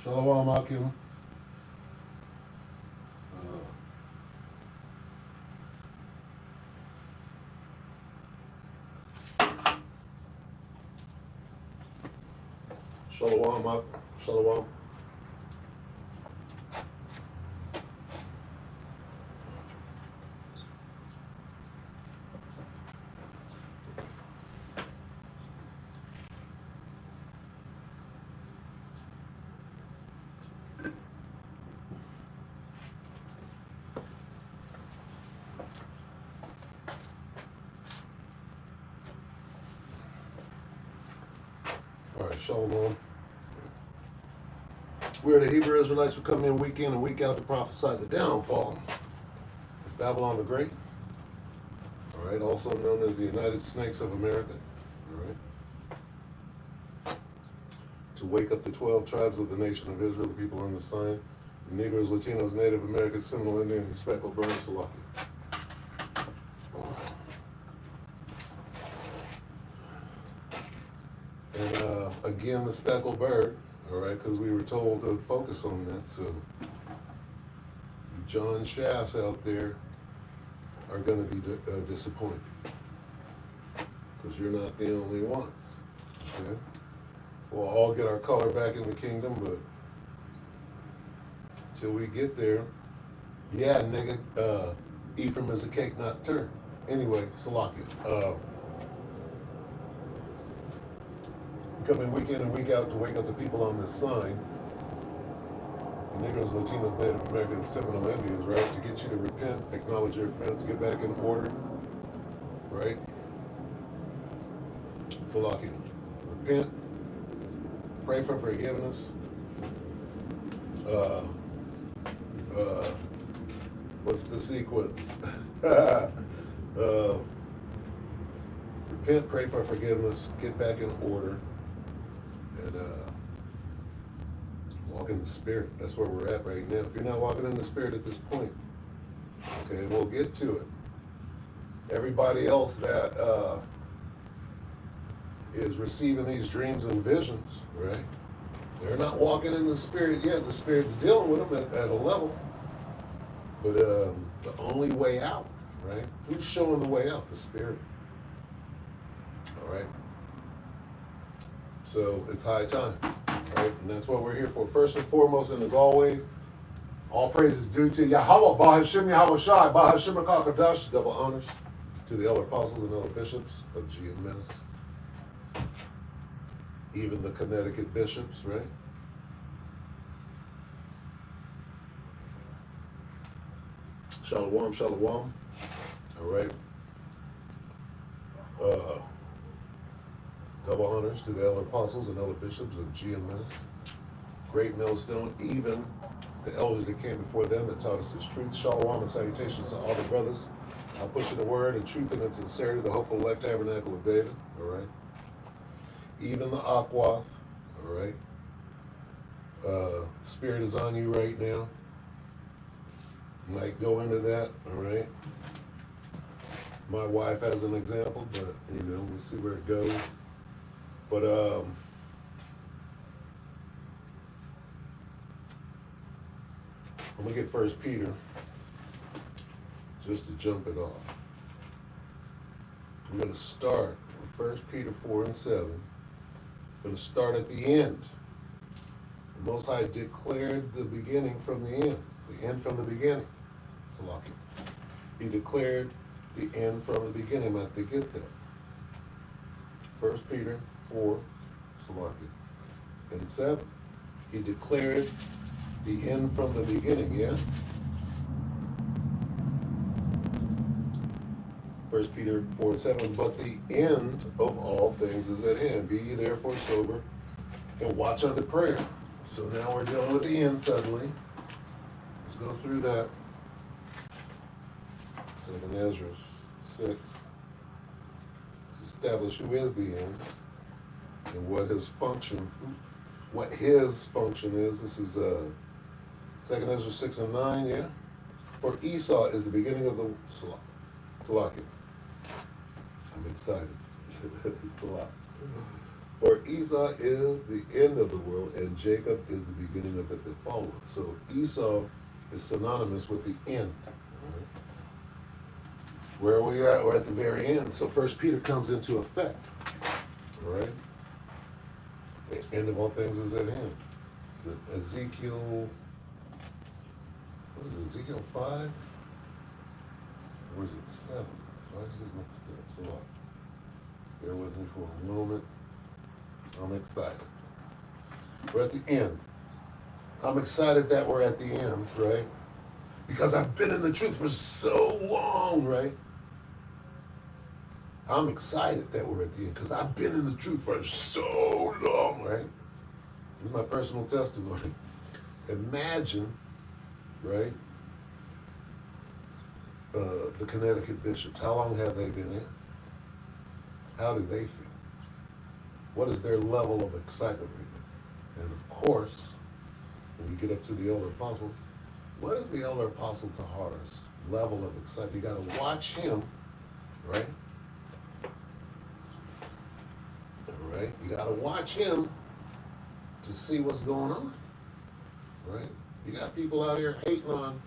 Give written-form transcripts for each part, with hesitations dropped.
Shalom Akim. Shalom Akim. Shalom. All right, Shalom. We are the Hebrew Israelites who come in week in and week out to prophesy the downfall of Babylon the Great. All right, also known as the United Snakes of America. All right. To wake up the 12 tribes of the nation of Israel, the people on the sign, the Negroes, Latinos, Native Americans, Seminole Indians, and Speckled Burn Salaki. And again, the speckled bird, all right, because we were told to focus on that. So, you John Shafts out there are going to be disappointed because you're not the only ones. Okay? We'll all get our color back in the kingdom, but till we get there, yeah, nigga, Ephraim is a cake not turned. Anyway, Salakia. Coming week in and week out to wake up the people on this sign, Negroes, Latinos, Native Americans, Seminole Indians, right? To get you to repent, acknowledge your offense, get back in order, right? Salakia. Repent, pray for forgiveness, what's the sequence? Repent, pray for forgiveness, get back in order, and walk in the Spirit. That's where we're at right now. If you're not walking in the Spirit at this point, okay, we'll get to it. Everybody else that is receiving these dreams and visions, right? They're not walking in the Spirit yet. The Spirit's dealing with them at a level. But the only way out, right? Who's showing the way out? The Spirit. All right? So it's high time, right? And that's what we're here for. First and foremost, and as always, all praise is due to Yahweh, Bahashim Yahweh Shai, Bahashim HaKadosh, double honors to the elder apostles and elder bishops of GMS. Even the Connecticut bishops, right? Shalom, shalom. All right. Double honors to the elder apostles and elder bishops of GMS. Great millstone, even the elders that came before them that taught us this truth. Shalom and salutations to all the brothers. I'm pushing the word and truth and sincerity, the hopeful elect tabernacle of David. All right. Even the Aquath. All right. Spirit is on you right now. Might go into that. All right. My wife has an example, but we'll see where it goes. But I'm gonna get First Peter just to jump it off. I'm gonna start with First Peter 4 and 7. I'm gonna start at the end. The Most High declared the beginning from the end from the beginning. Salaki. He declared the end from the beginning. I have to get that. First Peter 4, Salaki, and 7. He declared the end from the beginning, yeah? First Peter 4 and 7, but the end of all things is at hand. Be ye therefore sober and watch unto prayer. So now we're dealing with the end suddenly. Let's go through that. 2nd Ezra 6. Establish who is the end and what his function is. This is 2nd Ezra 6 and 9, yeah? For Esau is the beginning of the Salakia. I'm excited. It's a lot. For Esau is the end of the world, and Jacob is the beginning of it that followeth. So Esau is synonymous with the end. Right? Where are we at? We're at the very end. So First Peter comes into effect. All right? The end of all things is at hand. Is it Ezekiel, what is it, Ezekiel 5? Or is it 7? Why is it getting mixed up? It's a lot. Bear with me for a moment. I'm excited. We're at the end. I'm excited that we're at the end, right? Because I've been in the truth for so long, right? I'm excited that we're at the end because I've been in the truth for so long, right? This is my personal testimony. Imagine, right, the Connecticut bishops. How long have they been in? How do they feel? What is their level of excitement right now? And of course, when you get up to the elder apostles, what is the elder apostle Tahar's level of excitement? You got to watch him, right? All right? You got to watch him to see what's going on, right? You got people out here hating on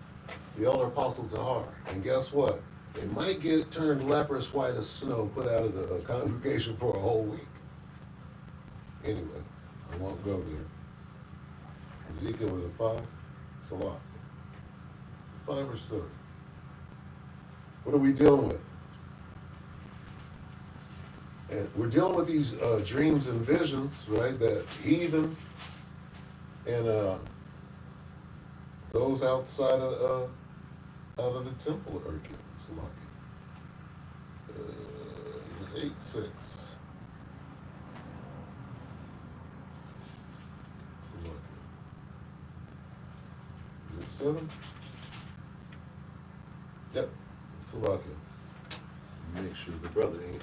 the elder apostle Tahar, and guess what? They might get turned leprous white as snow, put out of the congregation for a whole week. Anyway, I won't go there. Ezekiel was at 5. It's a lot. 5 or 7. What are we dealing with? And we're dealing with these dreams and visions, right? That heathen and those outside of out of the temple are getting. It's lucky. Is it 8:6? Is it 7? Yep, it's a lucky. Make sure the brother ain't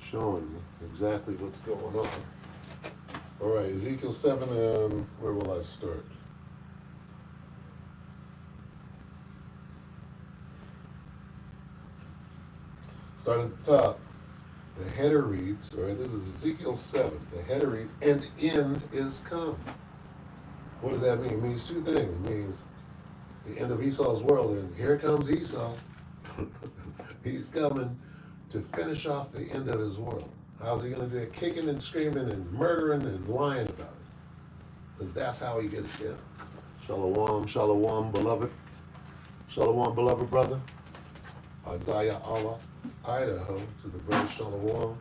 showing me exactly what's going on. All right, Ezekiel 7, and where will I start? Start at the top. The header reads, all right, this is Ezekiel 7. The header reads, and end is come. What does that mean? It means two things. It means the end of Esau's world, and here comes Esau. He's coming to finish off the end of his world. How's he going to do it? Kicking and screaming and murdering and lying about it. Because that's how he gets down. Shalom, shalom, beloved. Shalom, beloved brother. Isaiah Allah, Idaho, to the brother Shalom.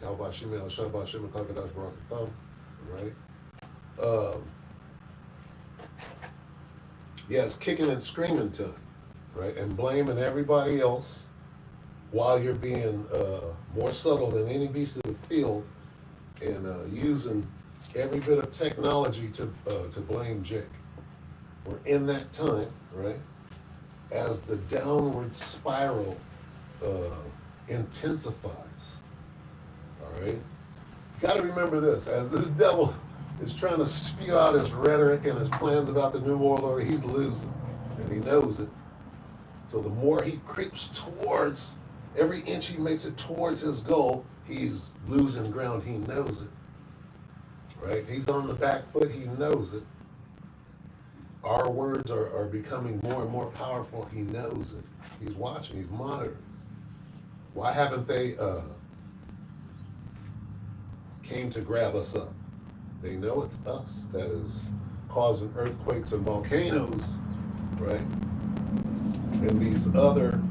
Yahweh Shemel, Shabbat Shemel, Kakadash Barak Thumb. Right? Yes, kicking and screaming time. Right? And blaming everybody else while you're being more subtle than any beast of the field and using every bit of technology to blame Jake. We're in that time, right? As the downward spiral intensifies, all right? You got to remember this, as this devil is trying to spew out his rhetoric and his plans about the New World Order, he's losing, and he knows it. So the more he creeps towards, every inch he makes it towards his goal, he's losing ground. He knows it, right? He's on the back foot. He knows it. Our words are becoming more and more powerful. He knows it. He's watching. He's monitoring. Why haven't they came to grab us up? They know it's us that is causing earthquakes and volcanoes, right? And these other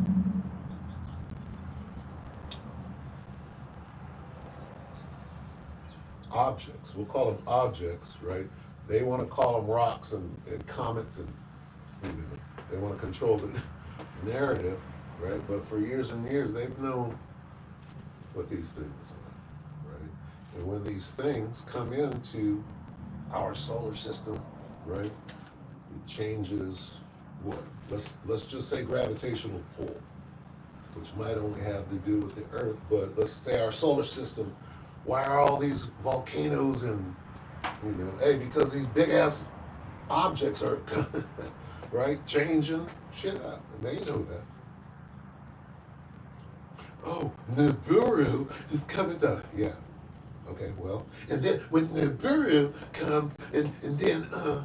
objects, we'll call them objects, right? They want to call them rocks and comets, and they want to control the narrative, right? But for years and years, they've known what these things are, right? And when these things come into our solar system, right, it changes what? Let's just say gravitational pull, which might only have to do with the Earth, but let's say our solar system. Why are all these volcanoes and hey, because these big ass objects are right changing shit up, and they know that. Oh, Nibiru is coming down. Yeah, Okay, well, and then when the burial come, and then, are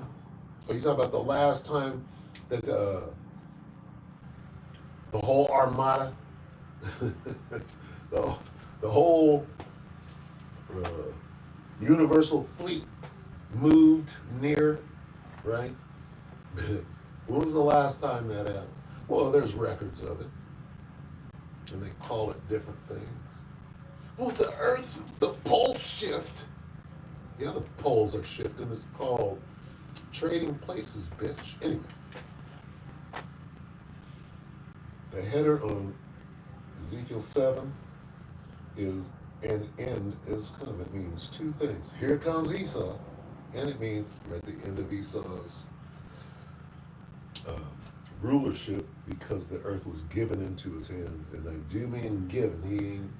you talking about the last time that the whole armada, the, the whole uh, universal fleet moved near, right? When was the last time that happened? Well, there's records of it, and they call it different things. Well, the Earth, the pole shift. Yeah, the poles are shifting. It's called trading places, bitch. Anyway, the header on Ezekiel 7 is an end is come. It means two things. Here comes Esau, and it means we're at the end of Esau's uh, rulership because the earth was given into his hand. And I do mean given. He ain't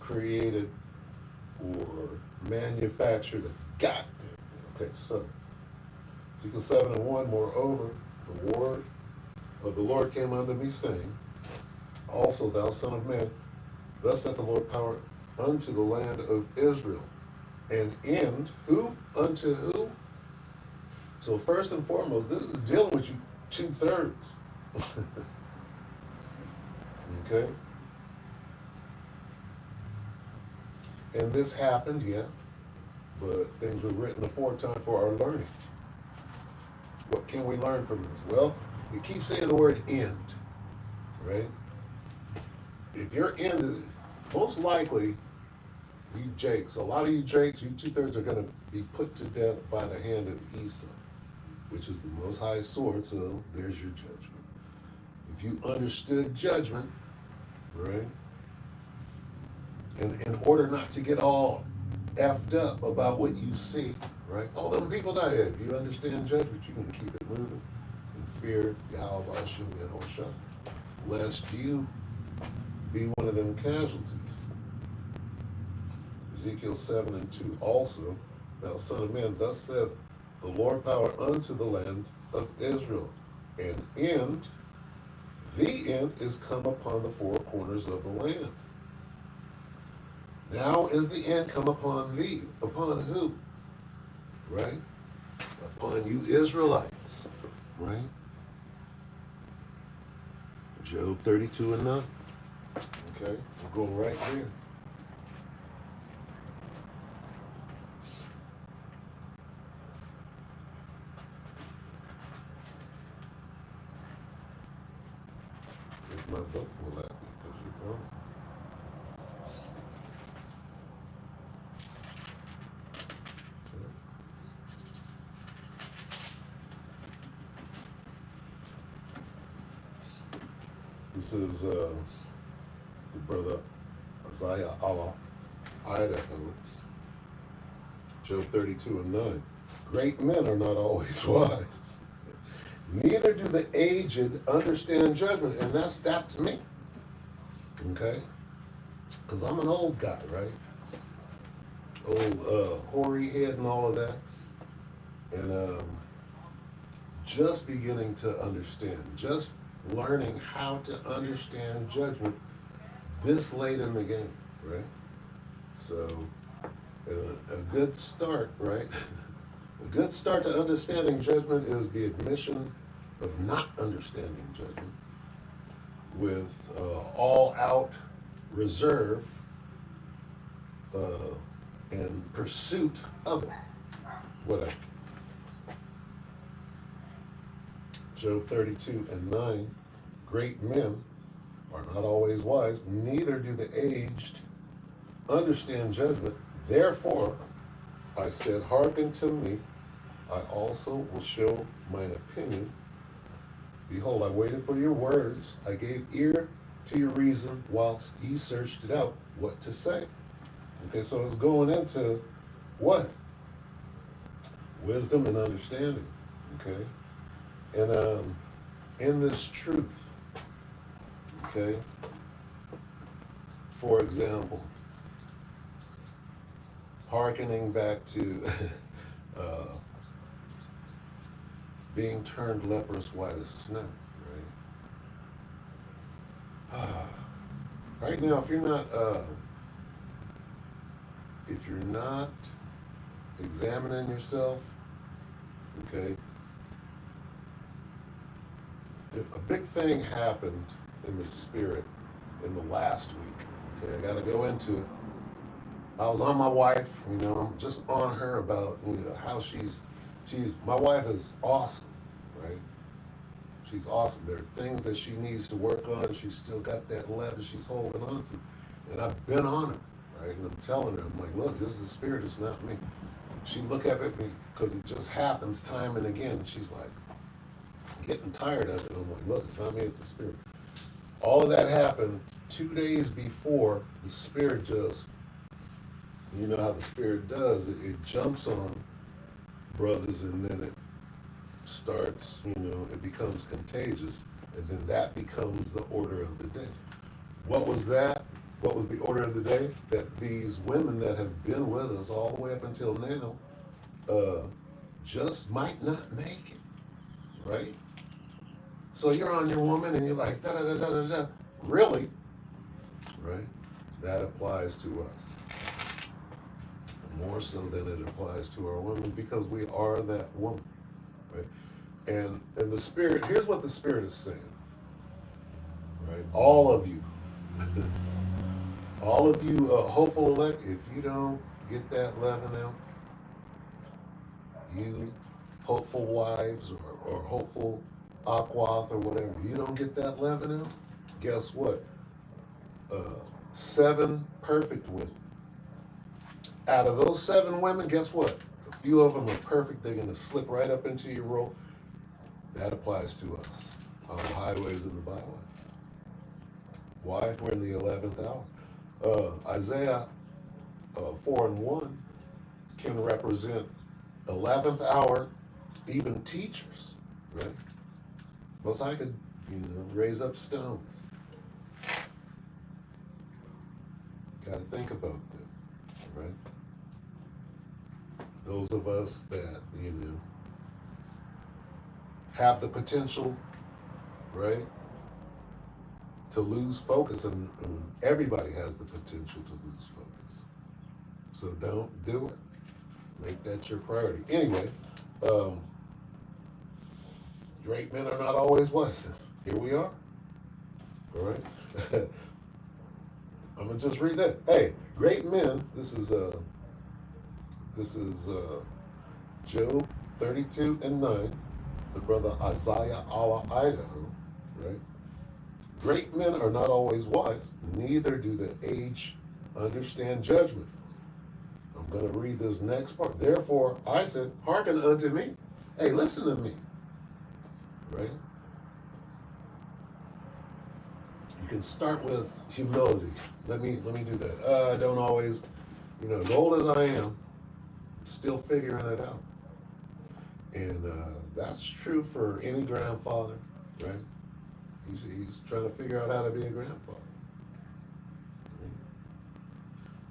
created or manufactured a goddamn thing. Okay, so Ezekiel 7:1, moreover, the word of the Lord came unto me, saying, also thou son of man, thus saith the Lord power unto the land of Israel. And end, who? Unto who? So first and foremost, this is dealing with you 2/3. Okay? And this happened, yeah, but things were written aforetime for our learning. What can we learn from this? Well, it keeps saying the word end, right? If your end is, most likely, you Jakes, a lot of you Jakes, you 2/3 are going to be put to death by the hand of Esau, which is the Most High sword, so there's your judgment. If you understood judgment, right, and in order not to get all effed up about what you see, right, all them people die. If you understand judgment, you can keep it moving and fear Yahweh Hashem, Yahweh, lest you be one of them casualties. Ezekiel 7:2 also, thou son of man, thus saith the Lord power unto the land of Israel. And end, the end is come upon the four corners of the land. Now is the end come upon thee. Upon who? Right? Upon you Israelites. Right? Job 32:9. Okay, we're going right here. Here's my book. Will that be? Because you're wrong. This is the brother Isaiah Allah, Idaho, Job 32:9. Great men are not always wise. Neither do the aged understand judgment. And that's me. Okay? Because I'm an old guy, right? Old hoary head and all of that. And just beginning to understand. Just learning how to understand judgment this late in the game, right? So a good start, right? A good start to understanding judgment is the admission of not understanding judgment with all-out reserve and pursuit of it. Whatever. Job 32:9, great men are not always wise, neither do the aged understand judgment. Therefore, I said, hearken to me, I also will show mine opinion. Behold, I waited for your words, I gave ear to your reason, whilst ye searched it out, what to say. Okay, so it's going into what? Wisdom and understanding, okay? And in this truth, okay, for example, hearkening back to being turned leprous white as snow, right? Right now, if you're not if you're not examining yourself, okay, a big thing happened in the spirit in the last week. Okay, I got to go into it. I was on my wife, I'm just on her about, how my wife is awesome, right? She's awesome. There are things that she needs to work on. She's still got that lever she's holding on to. And I've been on her, right? And I'm telling her, I'm like, look, this is the spirit, it's not me. She look up at me because it just happens time and again. And she's like, getting tired of it. I'm like, look, it's not me, it's the spirit. All of that happened 2 days before the spirit just, you know how the spirit does, it jumps on brothers and then it starts, it becomes contagious, and then that becomes the order of the day. What was that? What was the order of the day? That these women that have been with us all the way up until now just might not make it, right? So you're on your woman and you're like, da da da da da da. Really? Right? That applies to us. More so than it applies to our women, because we are that woman, right? And the spirit, here's what the spirit is saying, right? All of you, hopeful elect, if you don't get that leaven out, you hopeful wives or hopeful aquath or whatever, you don't get that leaven out, guess what? 7 perfect women. Out of those 7 women, guess what? A few of them are perfect. They're going to slip right up into your role. That applies to us on the highways and the byways. Why? We're in the 11th hour. Isaiah 4:1 can represent 11th hour, even teachers, right? Most I could, raise up stones. Got to think about that, right? Those of us that, have the potential, right, to lose focus, and everybody has the potential to lose focus. So don't do it. Make that your priority. Anyway, great men are not always wise. Here we are. All right. I'm gonna just read that. Hey, great men. This is Job 32:9. The brother Isaiah our Idaho, right? Great men are not always wise, neither do the aged understand judgment. I'm going to read this next part. Therefore, I said, hearken unto me. Hey, listen to me, right? You can start with humility. Let me do that. I don't always, as old as I am, still figuring it out. And that's true for any grandfather, right? He's trying to figure out how to be a grandfather. Right?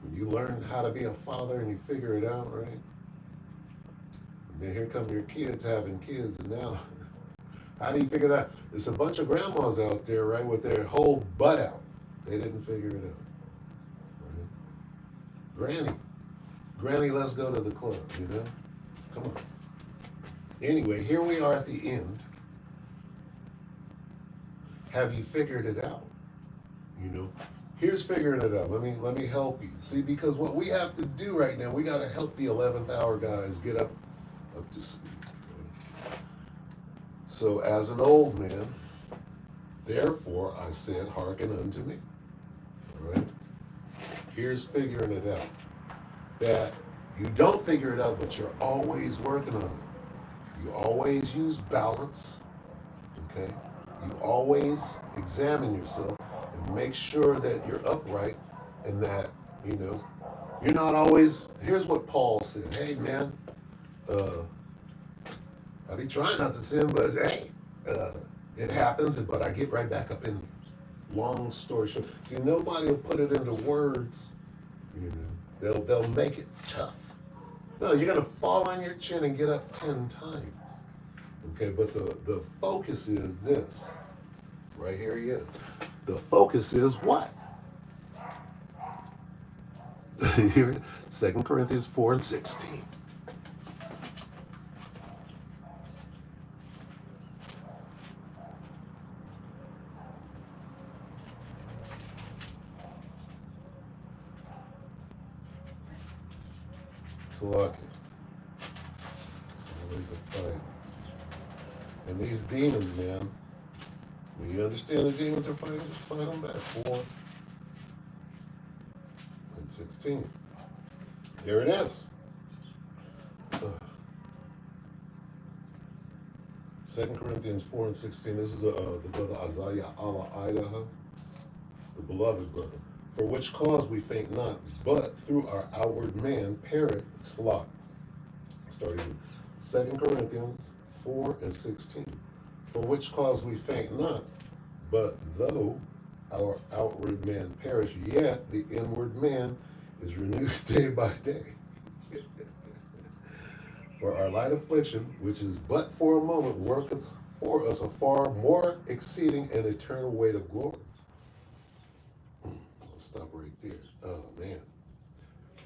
When you learn how to be a father and you figure it out, right? And then here come your kids having kids, and now, how do you figure that out? There's a bunch of grandmas out there, right, with their whole butt out. They didn't figure it out. Right? Granny, let's go to the club, Come on. Anyway, here we are at the end. Have you figured it out? Here's figuring it out. Let me help you. See, because what we have to do right now, we got to help the 11th hour guys get up to speed. Right? So as an old man, therefore I said, hearken unto me. All right? Here's figuring it out. That you don't figure it out, but you're always working on it. You always use balance, okay? You always examine yourself and make sure that you're upright and that, you're not always, here's what Paul said. Hey, man, I be trying not to sin, but hey, it happens, but I get right back up in it. Long story short. See, nobody will put it into words, They'll make it tough. No, you're going to fall on your chin and get up 10 times. Okay, but the focus is this. Right here he is. The focus is what? Here, 2 Corinthians 4 and 16. Slovakia. It's always a fight. And these demons, man, when you understand the demons are fighting, just fight them back. 4 and 16. There it is. 2 Corinthians 4 and 16. This is the brother Isaiah Allah Idaho, the beloved brother. For which cause we faint not, but through our outward man perish slot. Starting 2 Corinthians 4 and 16. For which cause we faint not, but though our outward man perish, yet the inward man is renewed day by day. For our light affliction, which is but for a moment, worketh for us a far more exceeding and eternal weight of glory. I'll stop right there. Oh, man.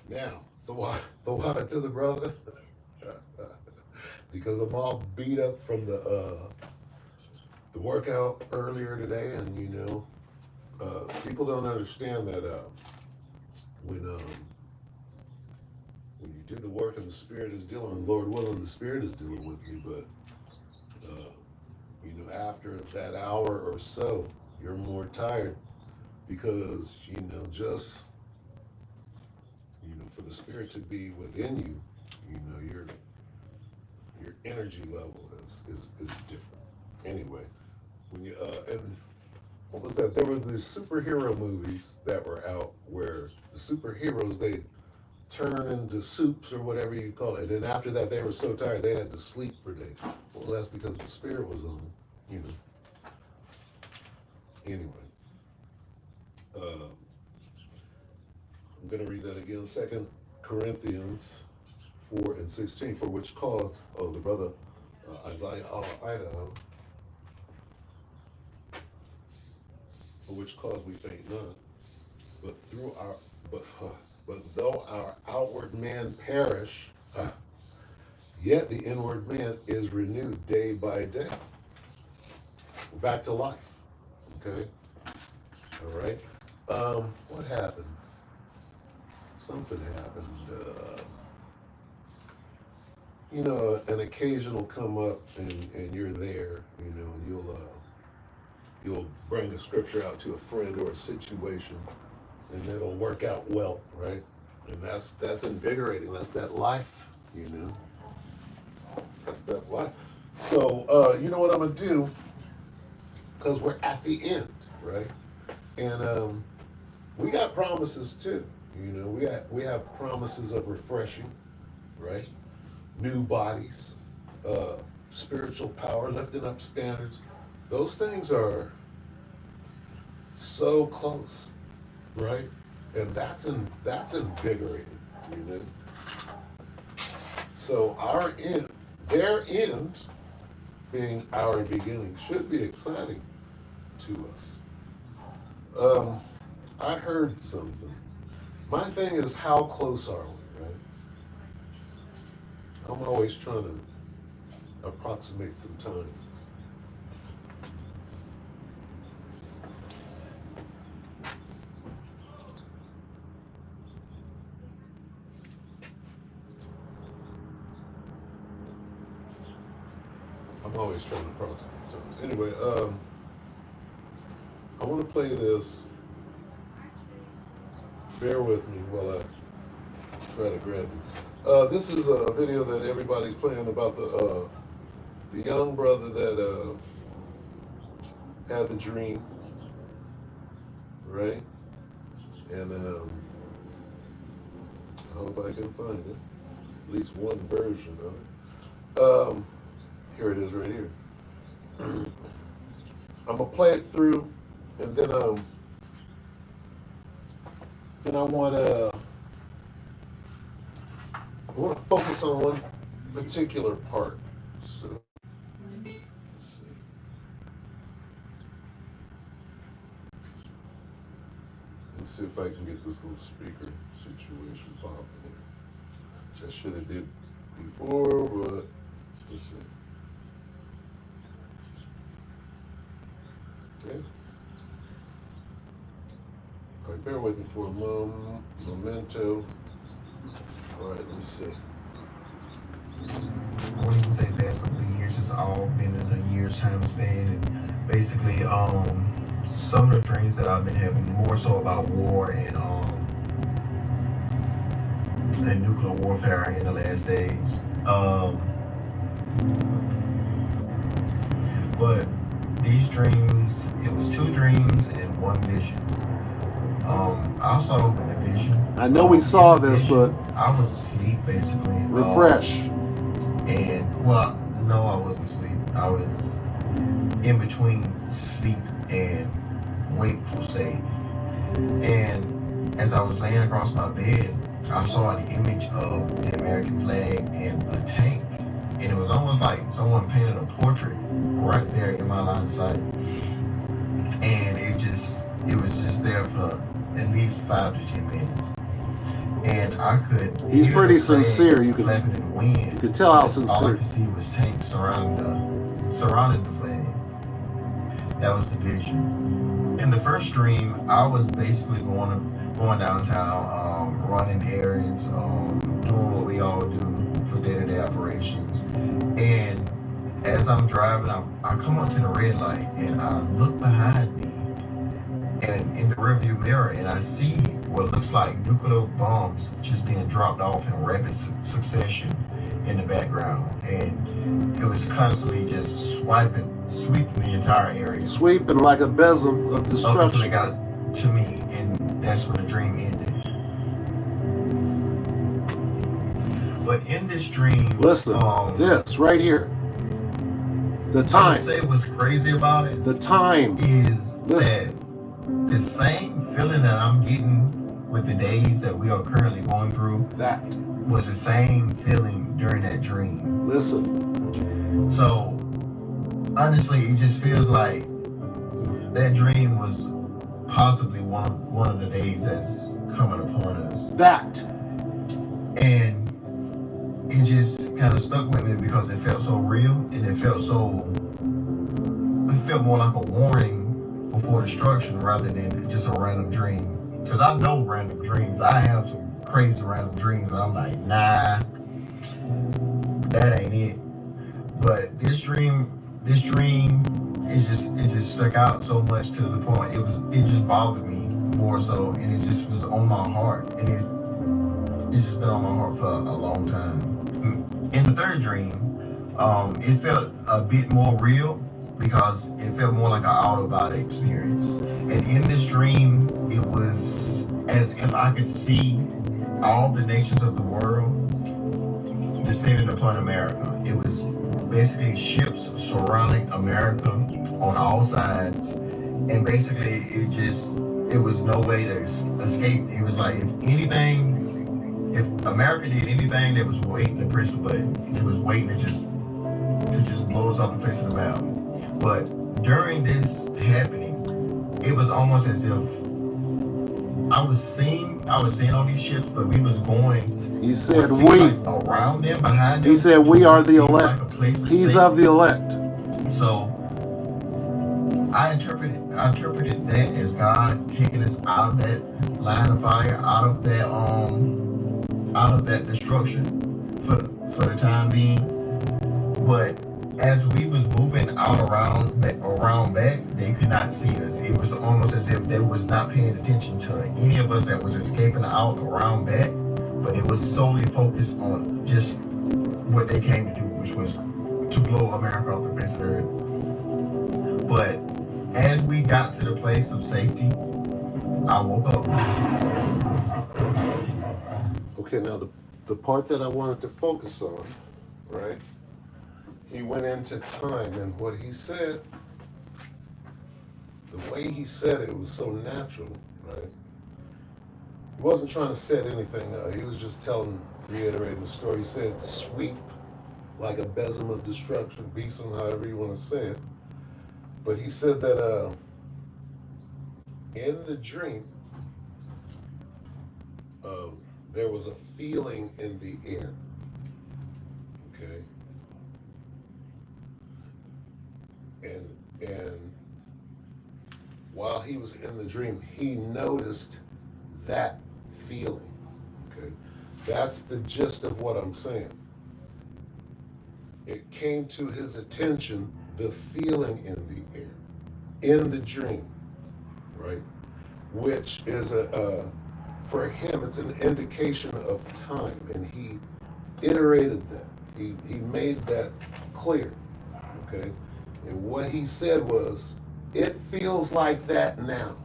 Now, the water to the brother, because I'm all beat up from the workout earlier today, and people don't understand that when you do the work and the Spirit is dealing, Lord willing, the Spirit is dealing with you, but after that hour or so, you're more tired because for the Spirit to be within you, your energy level is different. Anyway, when you and what was that? There was these superhero movies that were out where the superheroes, they turn into soups or whatever you call it. And then after that, they were so tired they had to sleep for days. Well, that's because the Spirit was on them. Anyway, I'm going to read that again. 2 Corinthians 4 and 16. For which cause, the brother Isaiah Idaho. For which cause we faint not, but though our outward man perish, yet the inward man is renewed day by day. Back to life. Okay? All right? What happened? Something happened. An occasion will come up and you're there, and you'll bring a scripture out to a friend or a situation, and it'll work out well, right? And that's invigorating. That's that life, That's that life. So, you know what I'm going to do? Because we're at the end, right? And we got promises too. We have promises of refreshing, right? New bodies, spiritual power, lifting up standards. Those things are so close, right? And that's invigorating, So our end, their end being our beginning, should be exciting to us. I heard something. My thing is, how close are we, right? I'm always trying to approximate some time. I'm always trying to approximate times. Anyway, I want to play this. Bear with me while I try to grab it. This is a video that everybody's playing about the young brother that had the dream, right? And I hope I can find it. At least one version of it. Here it is right here. I'm gonna play it through, and then I want to focus on one particular part. So let's see. Let's see if I can get this little speaker situation popping here. Just should have did before, but let's see. Okay. All right, bear with me for a memento. All right, let's see. I wouldn't even say the past couple of years, it's all been in a year's time span. And basically, some of the dreams that I've been having more so about war and nuclear warfare in the last days. But these dreams, it was 2 dreams and 1 vision. I saw with the vision. I know we saw this, but I was asleep basically. refresh. And well, no, I wasn't asleep. I was in between sleep and wakeful state. And as I was laying across my bed, I saw the image of the American flag and a tank. And it was almost like someone painted a portrait right there in my line of sight. And it was just there for at least 5 to 10 minutes. And I could. He's pretty sincere. You could flapping in the wind. You could tell how All I sincere. could see was tanks surrounding the flag. That was the vision. In the first dream, I was basically going downtown, running errands, doing what we all do for day-to-day operations. And as I'm driving, I come up to the red light and I look behind me and in the rearview mirror, and I see what looks like nuclear bombs just being dropped off in rapid succession in the background. And it was constantly just sweeping the entire area. Sweeping like a besom of Up until destruction. it got to me, and that's when the dream ended. But in this dream, Listen, this right here. The I would time. say what's crazy about it The time. is Listen. that the same feeling that I'm getting with the days that we are currently going through That. was the same feeling during that dream. Listen. So honestly, it just feels like that dream was possibly one of the days that's coming upon us. That. And it just kind of stuck with me because it felt so real, and it felt more like a warning before destruction rather than just a random dream. Because I know random dreams. I have some crazy random dreams, and I'm like, nah, that ain't it. But this dream, it just stuck out so much to the point it just bothered me more so, and it just was on my heart, and it's just been on my heart for a long time. In the third dream, it felt a bit more real because it felt more like an out-of-body experience. And in this dream, it was as if I could see all the nations of the world descending upon America. It was basically ships surrounding America on all sides, and basically it was no way to escape. It was like if America did anything, they was waiting to press the button. It was waiting to just blow us off the face of the map. But during this happening, it was almost as if I was seeing all these ships, but we was going. He said we we. like around them, behind them. He said we are the elect. Like a place to He's sit. of the elect. So I interpreted that as God kicking us out of that line of fire, out of that destruction for the time being. But as we was moving out around back, they could not see us. It was almost as if they was not paying attention to any of us that was escaping out around back, but it was solely focused on just what they came to do, which was to blow America off the face of the earth. But as we got to the place of safety, I woke up. Okay, now the part that I wanted to focus on, right? He went into time, and what he said, the way he said it was so natural, right? He wasn't trying to set anything up. He was just reiterating the story. He said, sweep like a besom of destruction, besom, however you want to say it. But he said that in the dream, there was a feeling in the air. Okay. And while he was in the dream, he noticed that feeling. Okay. That's the gist of what I'm saying. It came to his attention, the feeling in the air, in the dream, right? Which is for him, it's an indication of time, and he iterated that. He made that clear, okay? And what he said was, it feels like that now.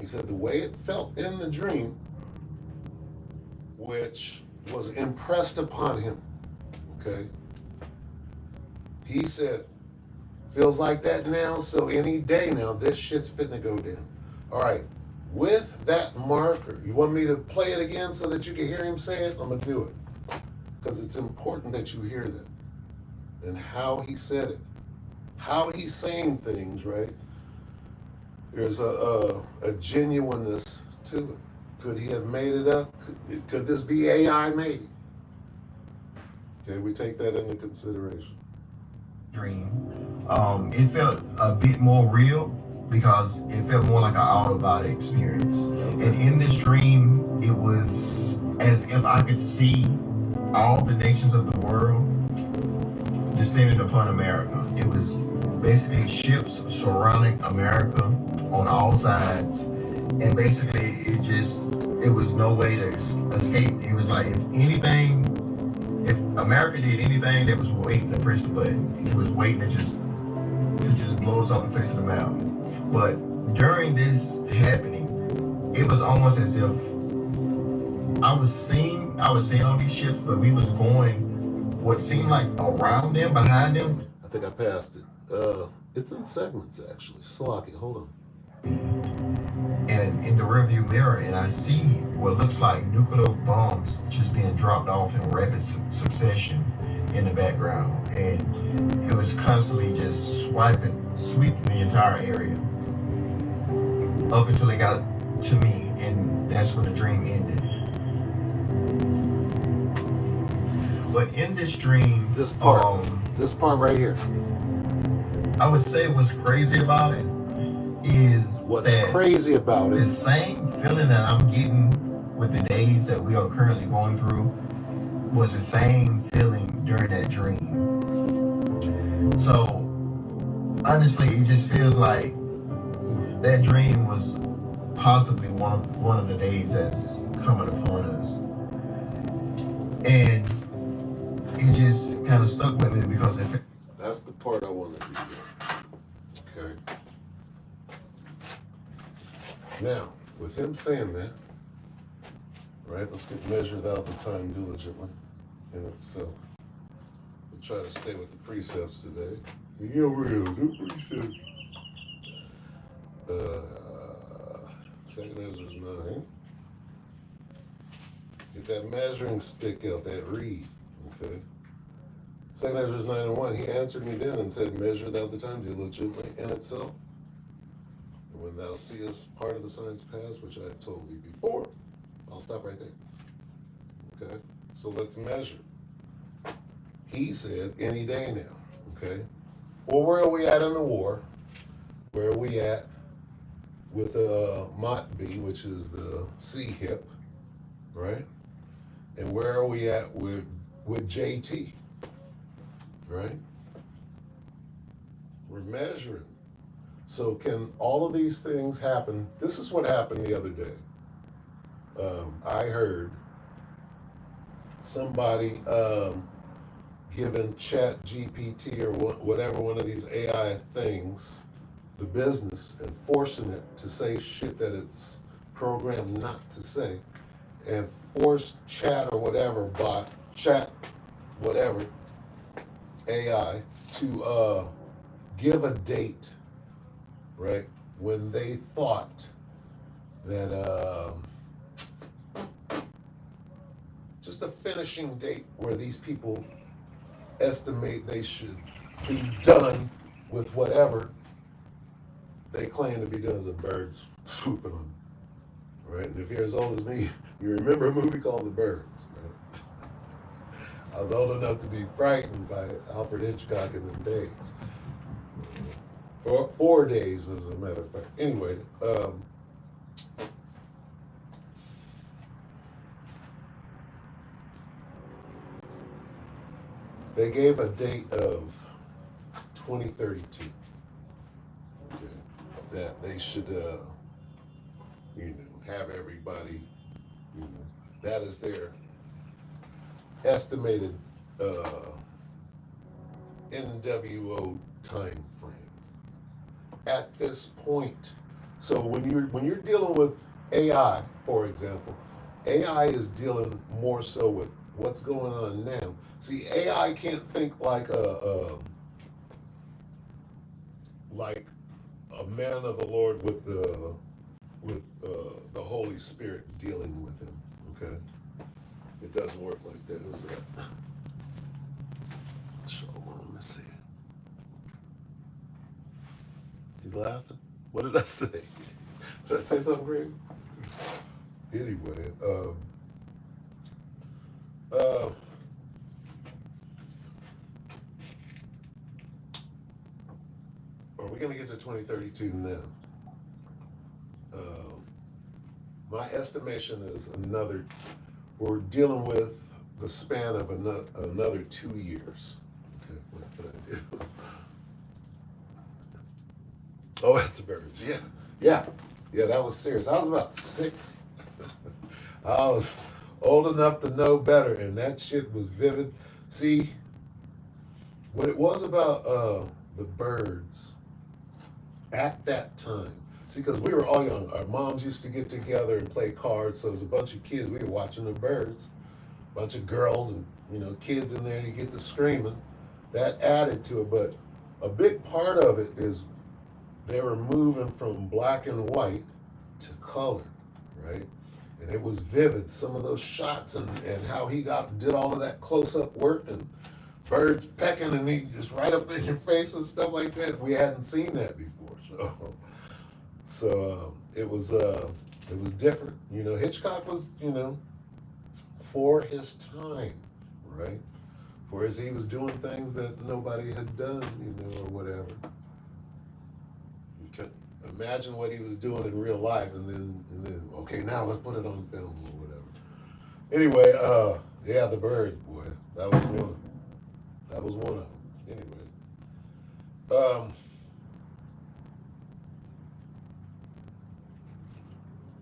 He said the way it felt in the dream, which was impressed upon him, okay? He said, feels like that now, so any day now, this shit's fitting to go down. All right, with that marker, you want me to play it again so that you can hear him say it? I'm gonna do it, because it's important that you hear that. And how he said it, how he's saying things, right? There's a genuineness to it. Could he have made it up? Could this be AI made? Okay, we take that into consideration. Dream. It felt a bit more real because it felt more like an out-of-body experience. And in this dream, it was as if I could see all the nations of the world descending upon America. It was basically ships surrounding America on all sides, and basically it was no way to escape. It was like if America did anything, they was waiting to press the button. It was waiting to just blow us off the face of the map. But during this happening, it was almost as if I was seeing all these ships, but we was going what seemed like around them, behind them. I think I passed it. It's in segments actually. Slocky, hold on. And in the rearview mirror, and I see what looks like nuclear bombs just being dropped off in rapid succession in the background, and it was constantly just sweeping the entire area up until it got to me, and that's when the dream ended. But in this dream, this part right here. I would say what's crazy about it is what's crazy about it. The same feeling that I'm getting with the days that we are currently going through was the same feeling during that dream. So honestly, it just feels like that dream was possibly one of the days that's coming upon us, and it just kind of stuck with me because that's the part I want to do. Okay. Now, with him saying that, right, let's get measured out the time diligently in itself. We'll try to stay with the precepts today. Yeah, we're going to do precepts. Second Ezra 9. Get that measuring stick out, that reed, okay? Second Ezra 9:1, he answered me then and said, measure thou the time diligently in itself. And when thou seest part of the signs pass, which I have told thee before, I'll stop right there. Okay? So let's measure. He said, any day now. Okay? Well, where are we at in the war? Where are we at with Motby, which is the sea hip, right? And where are we at with JT, right? We're measuring. So can all of these things happen? This is what happened the other day. I heard somebody giving ChatGPT or whatever one of these AI things, the business, and forcing it to say shit that it's programmed not to say, and force chat or whatever, bot, chat, whatever, AI, to give a date, right, when they thought that, just a finishing date where these people estimate they should be done with whatever they claim to be done as a birds swooping on them. right? And if you're as old as me, you remember a movie called The Birds, right? I was old enough to be frightened by Alfred Hitchcock in them days. For 4 days, as a matter of fact. Anyway, they gave a date of 2032. Okay, that they should, have everybody, that is their estimated NWO time frame. At this point, so when you're dealing with AI, for example, AI is dealing more so with what's going on now. See, AI can't think like a man of the Lord with the Holy Spirit dealing with him. Okay, it doesn't work like that. Who's that? Show on. Let's see. He's laughing. What did I say? Did I say something great? Anyway, are we going to get to 2032 now? My estimation is we're dealing with the span of another 2 years. Okay, what did I do? Oh, at the Birds, yeah, that was serious. I was about 6. I was old enough to know better, and that shit was vivid. See, what it was about the Birds at that time, see, because we were all young. Our moms used to get together and play cards, so it was a bunch of kids. We were watching the Birds, a bunch of girls and kids in there, and you get to screaming. That added to it, but a big part of it is they were moving from black and white to color, right? And it was vivid, some of those shots and how he did all of that close-up work and birds pecking and he just right up in your face and stuff like that. We hadn't seen that before, so it was different. Hitchcock was for his time, right? Whereas he was doing things that nobody had done, or whatever. You can imagine what he was doing in real life, and then okay, now let's put it on film or whatever. Anyway, yeah, the Bird, boy, that was one. That was one of them. Anyway,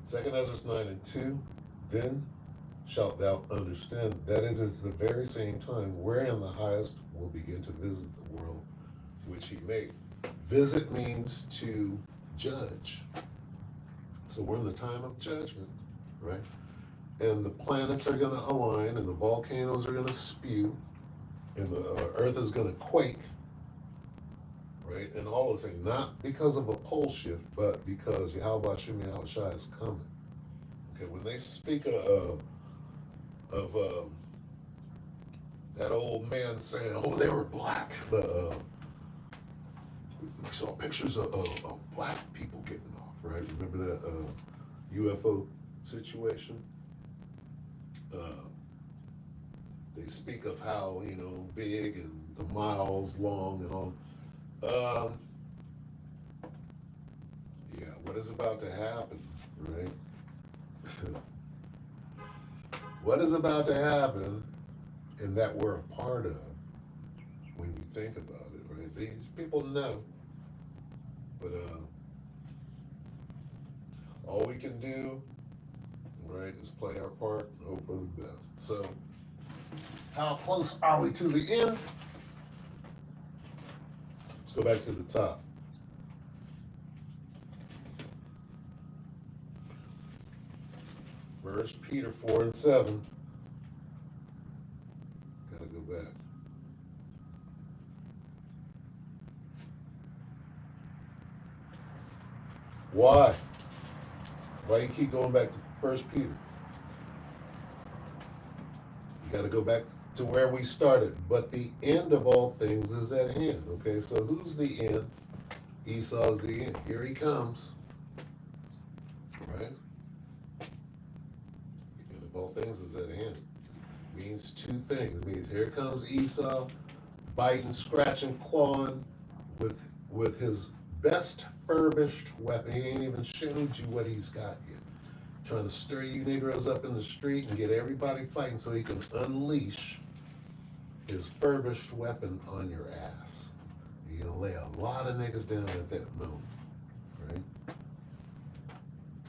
2 Ezra 9:2, then shalt thou understand that it is the very same time wherein the highest will begin to visit the world which he made. Visit means to judge. So we're in the time of judgment, right? And the planets are going to align, and the volcanoes are going to spew, and the earth is going to quake, right? And all those things, not because of a pole shift, but because Yahweh Shem Yahushua is coming. Okay, when they speak of that old man saying, "Oh, they were black," we saw pictures of black people getting off, right? Remember that UFO situation? They speak of how big and the miles long and all. Yeah, what is about to happen, right? What is about to happen, and that we're a part of when you think about it, right? These people know, but all we can do, right, is play our part and hope for the best. So, how close are we to the end? Let's go back to the top. First Peter 4:7. Gotta go back. Why? Why you keep going back to First Peter? You gotta go back to where we started. But the end of all things is at hand. Okay, so who's the end? Esau's the end. Here he comes. Right? All things is at hand. Means two things. It means here comes Esau, biting, scratching, clawing, with his best furbished weapon. He ain't even showed you what he's got yet. Trying to stir you Negroes up in the street and get everybody fighting so he can unleash his furbished weapon on your ass. He's gonna lay a lot of niggas down at that moment, right?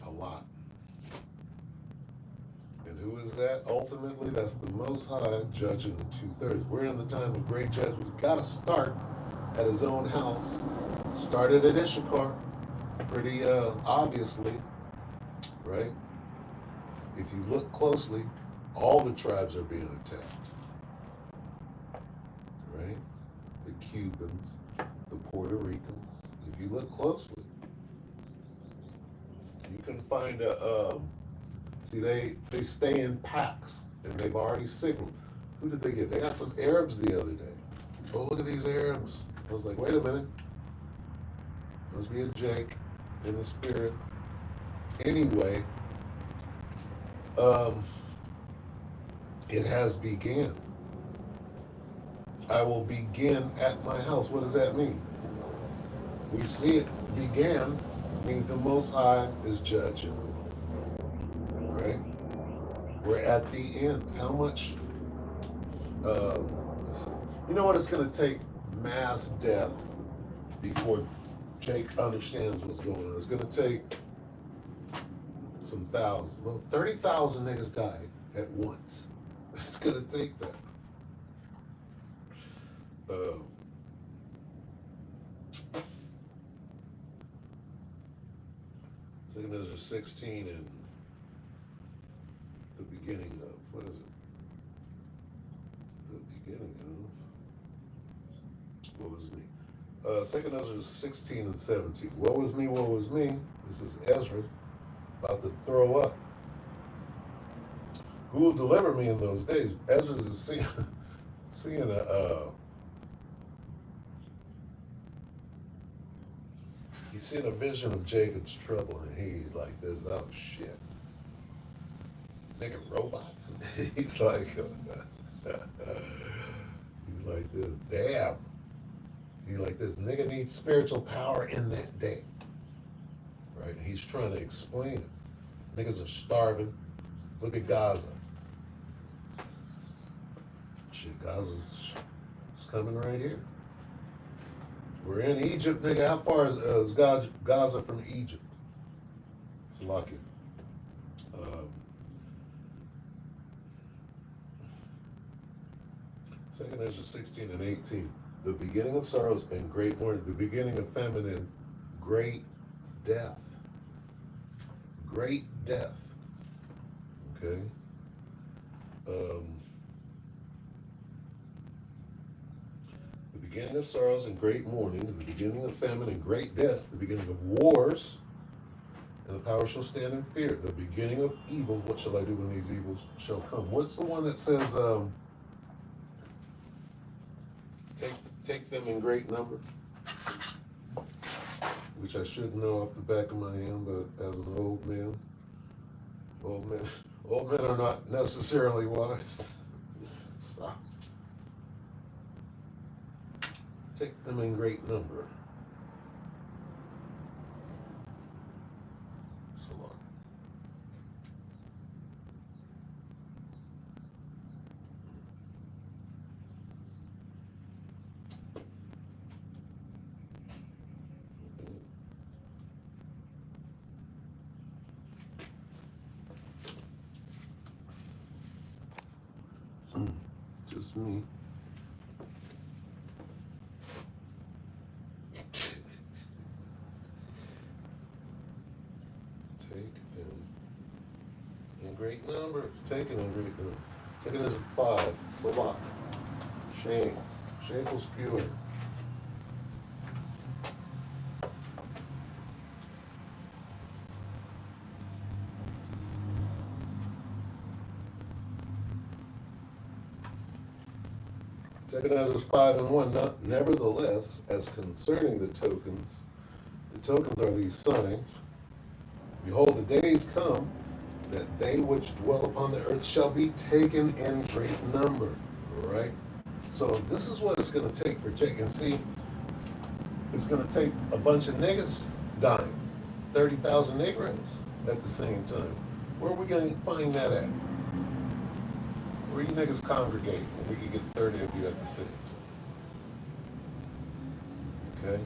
A lot. And who is that? Ultimately, that's the Most High judging in 2/3. We're in the time of great judgment. We've got to start at his own house. Started at Issachar, pretty obviously, right? If you look closely, all the tribes are being attacked, right? The Cubans, the Puerto Ricans. If you look closely, you can find see, they stay in packs, and they've already signaled. Who did they get? They got some Arabs the other day. Oh, look at these Arabs. I was like, wait a minute. Must be a Jake in the spirit. Anyway, it has began. I will begin at my house. What does that mean? We see it began means the Most High is judging. Right? We're at the end. How much? You know what? It's going to take mass death before Jake understands what's going on. It's going to take some thousands. Well, 30,000 niggas died at once. It's going to take that. Second Ezra 16 and the beginning of, what is it? The beginning of, what was me? Second Ezra 16 and 17. What was me, what was me? This is Ezra about to throw up. Who will deliver me in those days? Ezra is seeing he's seeing a vision of Jacob's trouble, and he's like this, oh shit. Nigga robots. He's like this, damn. He's like this, nigga needs spiritual power in that day. Right? He's trying to explain it. Niggas are starving. Look at Gaza. Shit, Gaza's coming right here. We're in Egypt, nigga. How far is Gaza from Egypt? It's lucky. Second Ezra 16 and 18. The beginning of sorrows and great mourning. The beginning of famine and great death. Great death. Okay. The beginning of sorrows and great mournings, the beginning of famine and great death, the beginning of wars, and the power shall stand in fear. The beginning of evils, what shall I do when these evils shall come? What's the one that says, take them in great number? Which I should know off the back of my hand, but as an old men are not necessarily wise. Stop. Take them in great number. So long. Just me. Great number. Taken in great number. Second is 5. Salah. Shame. Shameful spewing. Second Ezra 5 and 1. Nevertheless, as concerning the tokens are these signs. Behold, the days come, that they which dwell upon the earth shall be taken in great number. All right? So this is what it's going to take for Jake. And see, it's going to take a bunch of niggas dying, 30,000 Negroes at the same time. Where are we going to find that at? Where you niggas congregate when we can get 30 of you at the same time? Okay?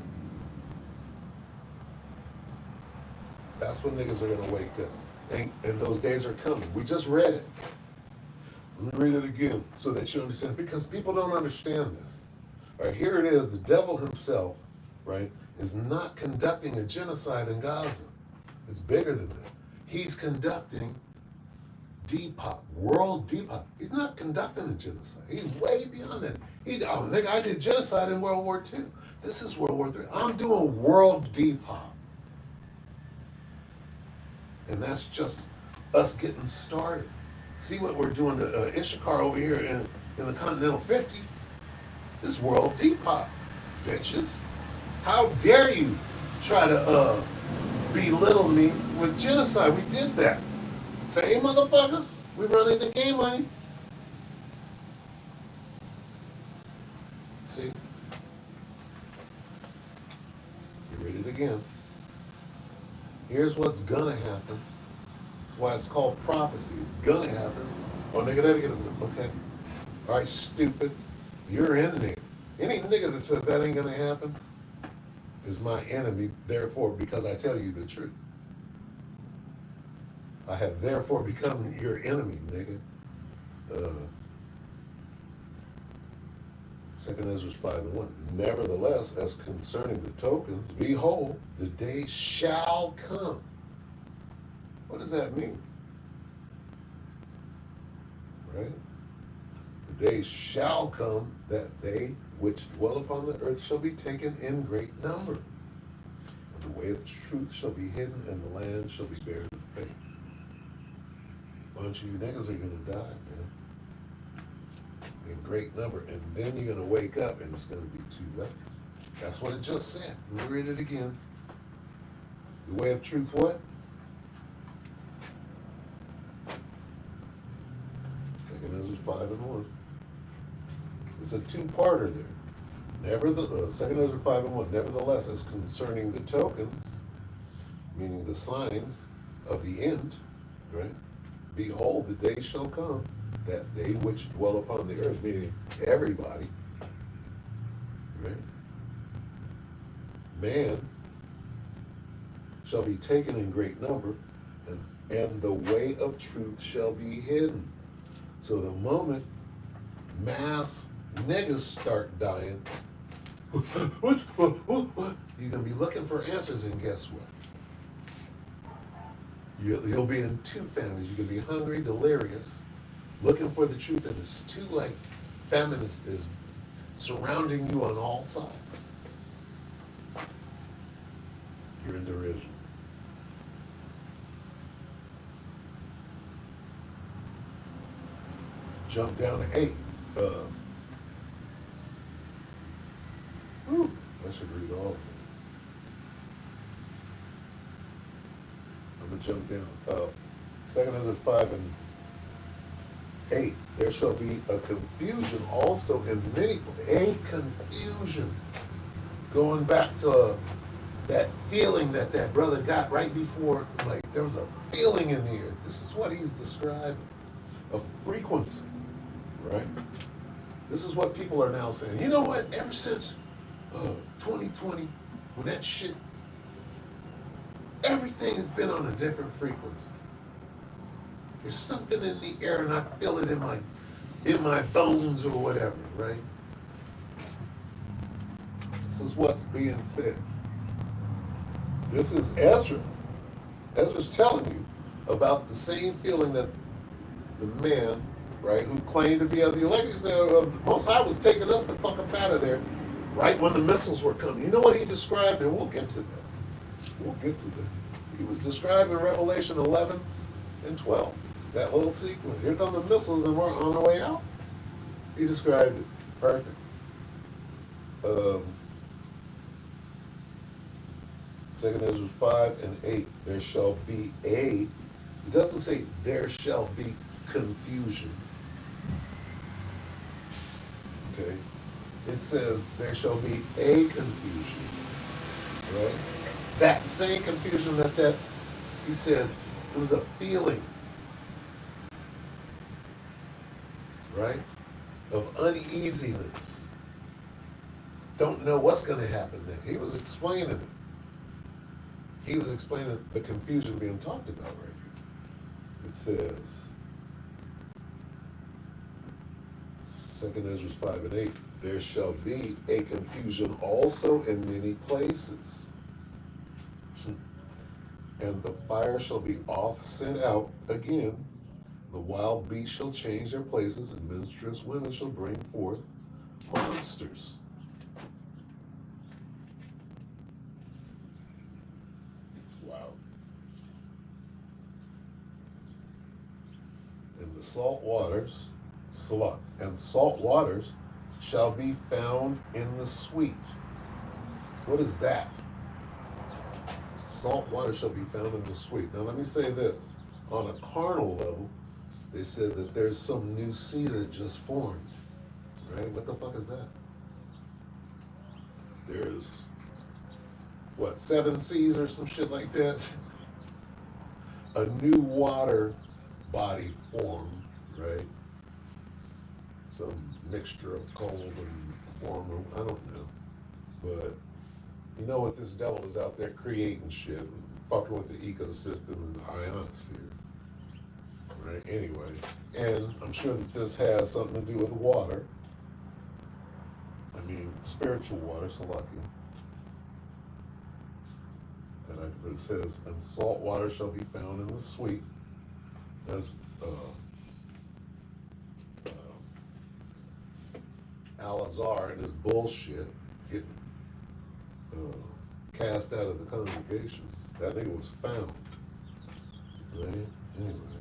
That's when niggas are gonna wake up. And those days are coming. We just read it. Let me read it again so that you understand. Because people don't understand this. All right, here it is. The devil himself, right, is not conducting a genocide in Gaza. It's bigger than that. He's conducting Depop, world Depop. He's not conducting a genocide. He's way beyond that. Nigga, I did genocide in World War II. This is World War III. I'm doing world Depop. And that's just us getting started. See what we're doing to Ishikar over here in the Continental 50? This world Depop, bitches. How dare you try to belittle me with genocide? We did that. Say, hey, motherfuckers, we run into game money. See? You read it again. Here's what's gonna happen. That's why it's called prophecy. It's gonna happen. Oh, nigga, that ain't gonna, okay. All right, stupid. You're in there. Any nigga that says that ain't gonna happen is my enemy, therefore, because I tell you the truth. I have therefore become your enemy, nigga. 2 Ezra 5:1. Nevertheless, as concerning the tokens, behold, the day shall come. What does that mean? Right? The day shall come that they which dwell upon the earth shall be taken in great number. And the way of the truth shall be hidden, and the land shall be barren of faith. A bunch of you niggas are gonna die, man. In great number, and then you're gonna wake up and it's gonna be too late. That's what it just said. Let me read it again. The way of truth, what? 2 Ezra 5:1. It's a two-parter there. 2 Ezra 5:1. Nevertheless, as concerning the tokens, meaning the signs of the end, right? Behold, the day shall come that they which dwell upon the earth, meaning everybody, right? Man shall be taken in great number, and the way of truth shall be hidden. So the moment mass niggas start dying, what? You're gonna be looking for answers, and guess what? You'll be in two families. You're gonna be hungry, delirious, looking for the truth, and it's too late. Famine is surrounding you on all sides. You're in derision. Jump down to 8. I should read all of it. I'm gonna jump down. 2 Ezra 5:8. There shall be a confusion also in many, a confusion. Going back to that feeling that brother got right before, like there was a feeling in the air. This is what he's describing. A frequency, right? This is what people are now saying. You know what? Ever since 2020, when that shit, everything has been on a different frequency. There's something in the air, and I feel it in my bones or whatever, right? This is what's being said. This is Ezra. Ezra's telling you about the same feeling that the man, right, who claimed to be of the elect, he said, the Most High was taking us the fuck up out of there right when the missiles were coming. You know what he described? And we'll get to that. We'll get to that. He was described in Revelation 11 and 12. That little sequence. Here come the missiles and we're on our way out. He described it. Perfect. 2 Ezra 5:8. There shall be a It doesn't say there shall be confusion. Okay? It says there shall be a confusion. Right? That same confusion that he said, it was a feeling. Right? Of uneasiness. Don't know what's going to happen there. He was explaining it. He was explaining the confusion being talked about right here. It says, 2 Ezra 5 and 8, there shall be a confusion also in many places. And the fire shall be oft sent out again. The wild beasts shall change their places, and menstruous women shall bring forth monsters. Wow. And the salt waters, Salah, and salt waters shall be found in the sweet. What is that? Salt water shall be found in the sweet. Now let me say this. On a carnal level, they said that there's some new sea that just formed. Right? What the fuck is that? There's, what, 7 seas or some shit like that? A new water body formed, right? Some mixture of cold and warm, I don't know. But you know what, this devil is out there creating shit, and fucking with the ecosystem and the ionosphere. Right, anyway. And I'm sure that this has something to do with water. I mean, spiritual water, so lucky. And it says, and salt water shall be found in the sweet. As Al-Azhar and his bullshit getting cast out of the congregation. That nigga was found. Right? Anyway,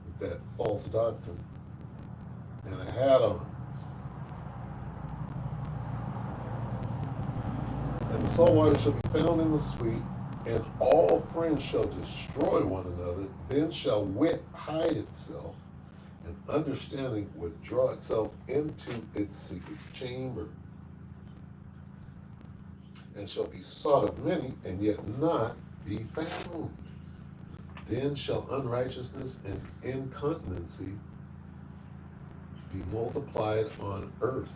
with that false doctrine and a hat on. And the salt water shall be found in the sweet, and all friends shall destroy one another. Then shall wit hide itself, and understanding withdraw itself into its secret chamber, and shall be sought of many, and yet not be found. Then shall unrighteousness and incontinency be multiplied on earth.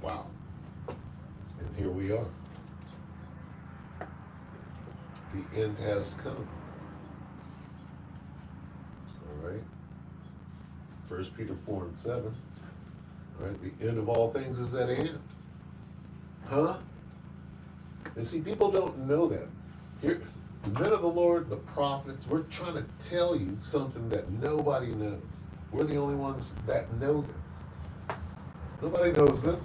Wow. And here we are. The end has come. All right. 1 Peter 4 and 7. All right. The end of all things is at hand. Huh? And see, people don't know that. Here, the men of the Lord, the prophets, we're trying to tell you something that nobody knows. We're the only ones that know this. Nobody knows this.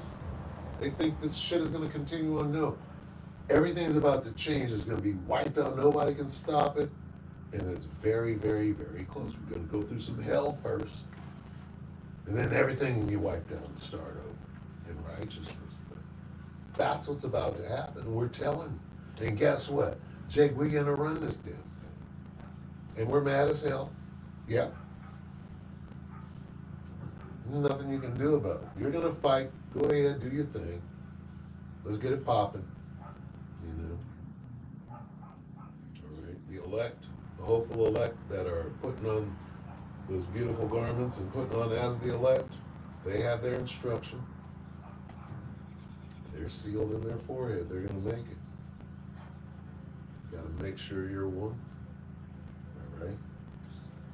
They think this shit is going to continue on. No. Everything is about to change. It's going to be wiped out. Nobody can stop it. And it's very, very, very close. We're going to go through some hell first. And then everything will be wiped out and start over in righteousness. That's what's about to happen. We're telling. And guess what? Jake, we're going to run this damn thing. And we're mad as hell. Yeah. Nothing you can do about it. You're going to fight. Go ahead, do your thing. Let's get it popping. You know? All right. The elect, the hopeful elect that are putting on those beautiful garments and putting on as the elect, they have their instruction. They're sealed in their forehead. They're going to make it. You got to make sure you're one. All right?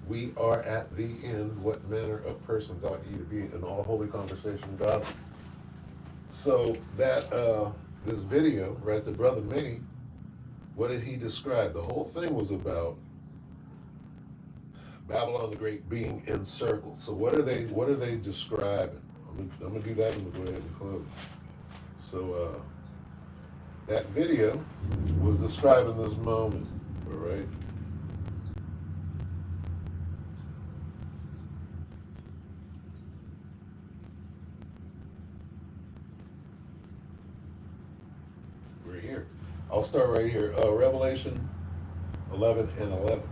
We are at the end. What manner of persons ought ye to be in all holy conversation God? So that this video, right, the brother made, what did he describe? The whole thing was about Babylon the Great being encircled. So what are they describing? I'm gonna do that and we'll go ahead and close. So that video was describing this moment, all right? We're here. I'll start right here. Revelation 11 and 11.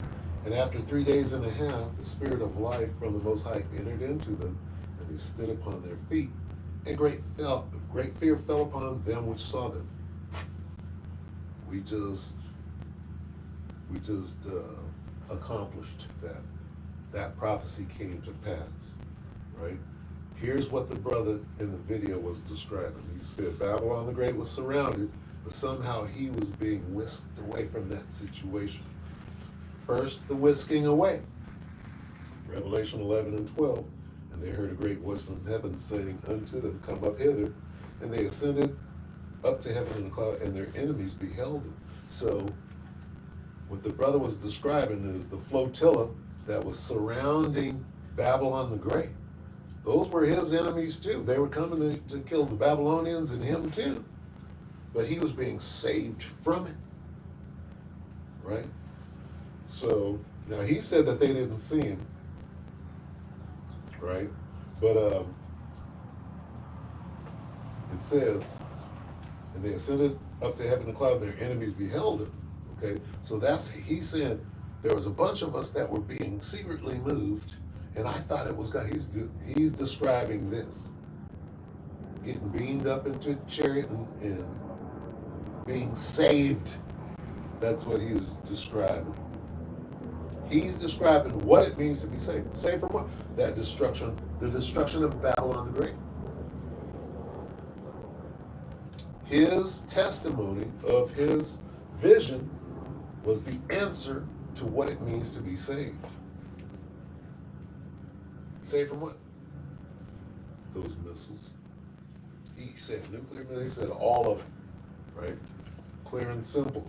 And after 3 days and a half, the Spirit of life from the Most High entered into them, and they stood upon their feet. And great fear fell upon them which saw them. We just accomplished that. That prophecy came to pass, right? Here's what the brother in the video was describing. He said Babylon the Great was surrounded, but somehow he was being whisked away from that situation. First, the whisking away. Revelation 11 and 12. And they heard a great voice from heaven saying unto them, Come up hither. And they ascended up to heaven in a cloud, and their enemies beheld them. So, what the brother was describing is the flotilla that was surrounding Babylon the Great. Those were his enemies too. They were coming to kill the Babylonians and him too. But he was being saved from it. Right? So, now he said that they didn't see him. Right? But it says, and they ascended up to heaven in a cloud, and their enemies beheld him. Okay? So he said there was a bunch of us that were being secretly moved, and I thought it was God. He's describing this. Getting beamed up into a chariot and being saved. That's what he's describing. He's describing what it means to be saved. Saved from what? That destruction, the destruction of Babylon the Great. His testimony of his vision was the answer to what it means to be saved. Saved from what? Those missiles. He said nuclear missiles, he said all of it, right? Clear and simple.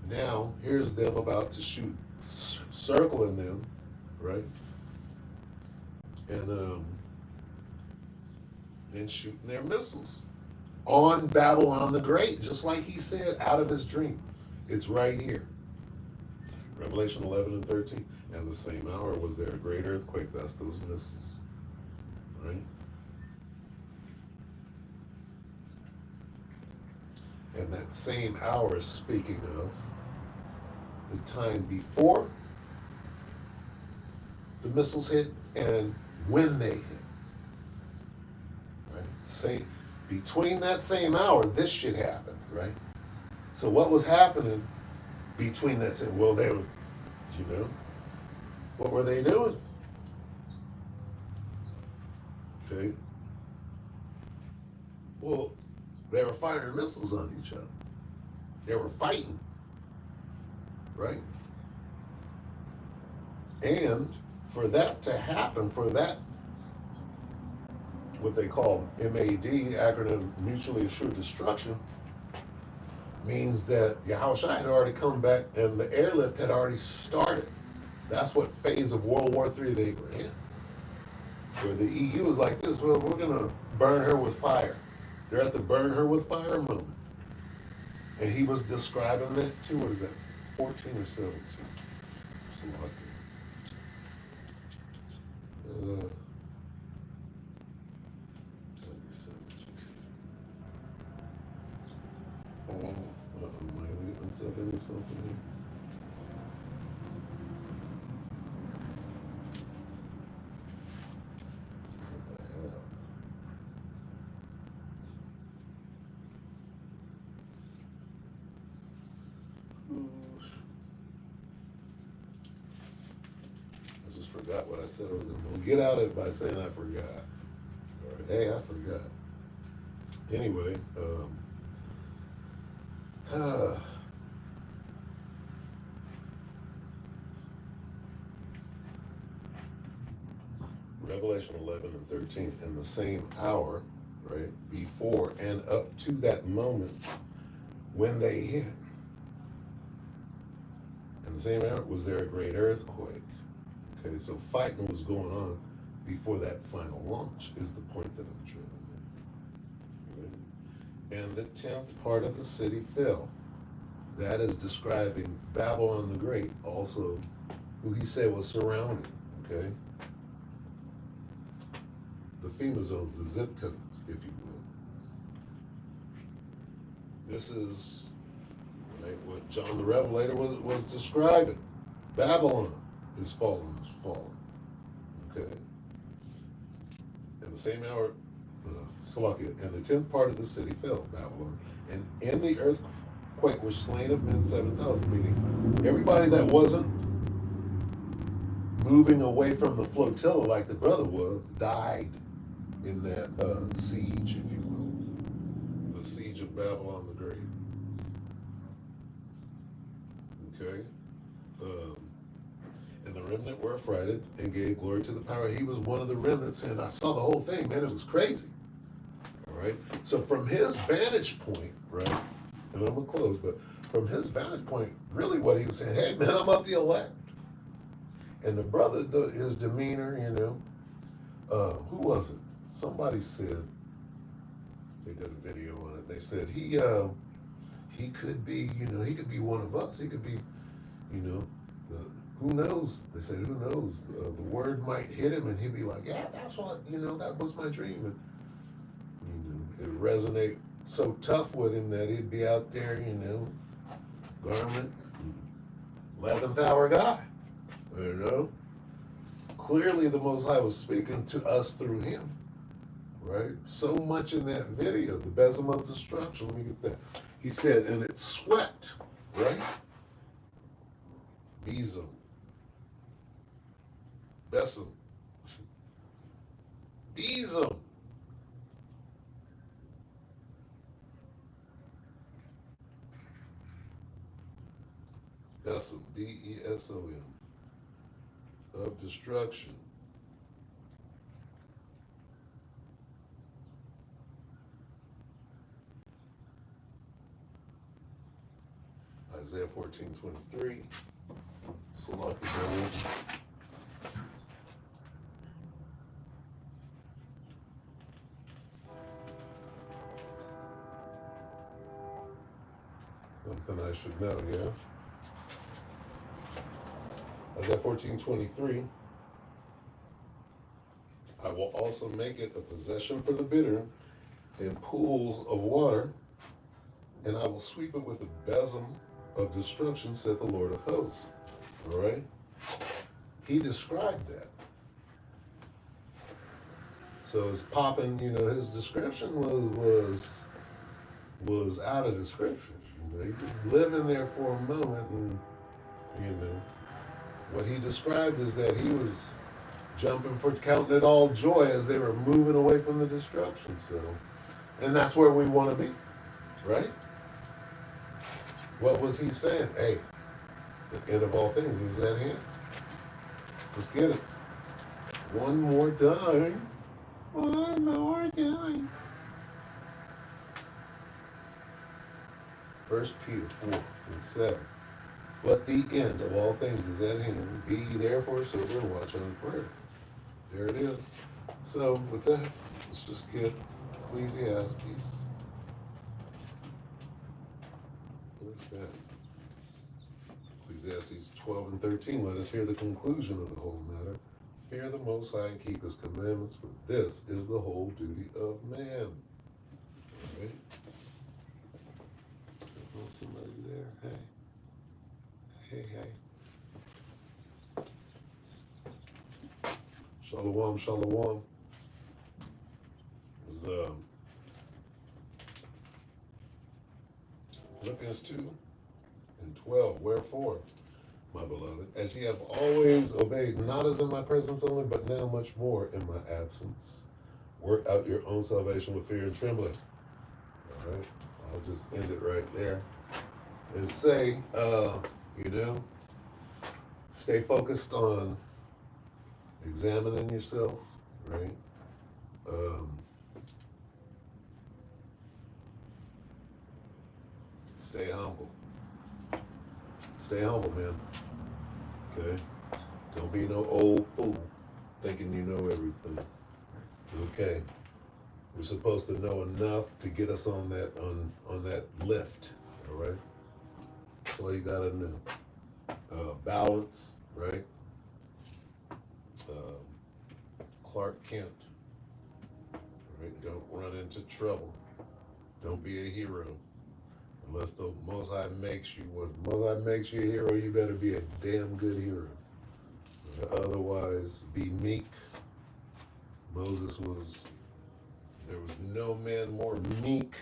Now, here's them about to shoot, circling them, right? And shooting their missiles on Babylon the Great, just like he said out of his dream. It's right here. Revelation 11 and 13. And the same hour was there a great earthquake. That's those missiles, right? And that same hour is speaking of the time before the missiles hit and when they hit. Right? Between that same hour, this shit happened, right? So what was happening between that same, well, they were, what were they doing? Okay. Well, they were firing missiles on each other. They were fighting. Right? And for that to happen, for that, what they call MAD, acronym Mutually Assured Destruction, means that Yahushua had already come back and the airlift had already started. That's what phase of World War III they were in. Where the EU was like this, well, we're going to burn her with fire. They're at the burn her with fire moment. And he was describing that too. What is that, 14 or 17? Am I getting myself into something here? I just forgot what I said. I'm gonna get out of it by saying I forgot. All right. Hey, I forgot. Anyway, Revelation 11 and 13, in the same hour, right, before and up to that moment when they hit. In the same hour was there a great earthquake. Okay, so fighting was going on before that final launch is the point that I'm trying to make. Right? And the 10th part of the city fell. That is describing Babylon the Great, also, who he said was surrounded, okay? The FEMA zones, the zip codes, if you will. This is Right? What John the Revelator was describing. Babylon is fallen, Okay? In the same hour, Salakia, and the 10th part of the city fell, Babylon. And in the earthquake were slain of men 7,000, meaning everybody that wasn't moving away from the flotilla like the brother was died in that siege, if you will. The siege of Babylon the Great. Okay? And the remnant were affrighted and gave glory to the power. He was one of the remnants, and I saw the whole thing, man, it was crazy. All right? So from his vantage point, right, and I'm going to close, but from his vantage point, really what he was saying, hey, man, I'm of the elect. And the brother, his demeanor, who was it? Somebody said, they did a video on it, they said he could be, he could be one of us. He could be, who knows? They said, who knows? The word might hit him and he'd be like, yeah, that's what, that was my dream. And, it resonate so tough with him that he'd be out there, garment, 11th hour guy, Clearly the Most High was speaking to us through him, right? So much in that video, the besom of destruction, let me get that. He said, and it swept, right? Besom. Besom. Besom. Besom. Besom. Of destruction. Isaiah 14:23. Salaki. Something I should know, yeah? Isaiah 14:23. I will also make it a possession for the bitter in pools of water, and I will sweep it with a besom of destruction, said the Lord of hosts. All right? He described that. So it's popping, his description was out of the scriptures. You could live in there for a moment and, what he described is that he was jumping for counting it all joy as they were moving away from the destruction. So, and that's where we want to be, right? What was he saying? Hey, the end of all things is at hand. Let's get it. One more time. One more time. 1 Peter 4:7. But the end of all things is at hand. Be ye therefore sober and watch on prayer. There it is. So with that, let's just get Ecclesiastes. Where's that? Ecclesiastes 12:13. Let us hear the conclusion of the whole matter. Fear the Most High and keep his commandments, for this is the whole duty of man. All right? Somebody there. Hey. Hey. Shalom, shalom. Is Philippians 2:12. Wherefore, my beloved, as ye have always obeyed, not as in my presence only, but now much more in my absence, work out your own salvation with fear and trembling. All right, I'll just end it right there and say, stay focused on examining yourself, right? Stay humble. Stay humble, man. Okay? Don't be no old fool thinking you know everything. It's okay. We're supposed to know enough to get us on that lift, all right? That's all you gotta know. Balance, right? Clark Kent, right? Don't run into trouble. Don't be a hero, Unless the Most High makes you one. The Most High makes you a hero, you better be a damn good hero. Otherwise, be meek. Moses was, there was no man more meek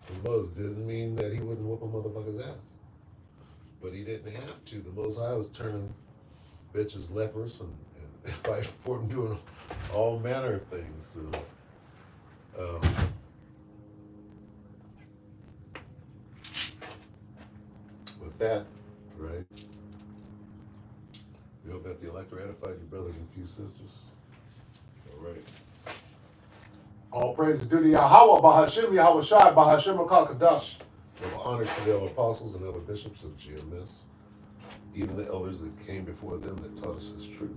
than Moses. Didn't mean that he wouldn't whoop a motherfucker's ass. But he didn't have to. The Most High was turning bitches lepers and fighting for him, doing all manner of things. So, with that, right? We hope that the elect are edified, your brothers and few sisters. All right. All praises due to Yahweh, Bahashim, Yahweh Shai, Bahashim Akal-Kadash. All honor to the elder apostles and elder bishops of GMS, even the elders that came before them that taught us this truth.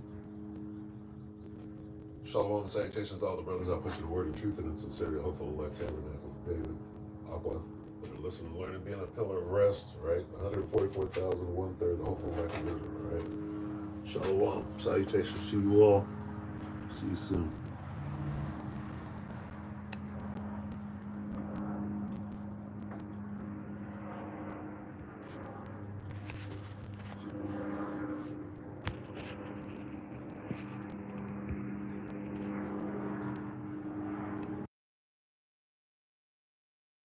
Shalom and salutations to all the brothers I put to the word of truth and in sincerity, hopeful elect tabernacle of David, Aqua, that are listening and learning, being a pillar of rest, right? 144,000, 1/3, the hopeful elect of Israel, right? Shalom, salutations to you all. See you soon.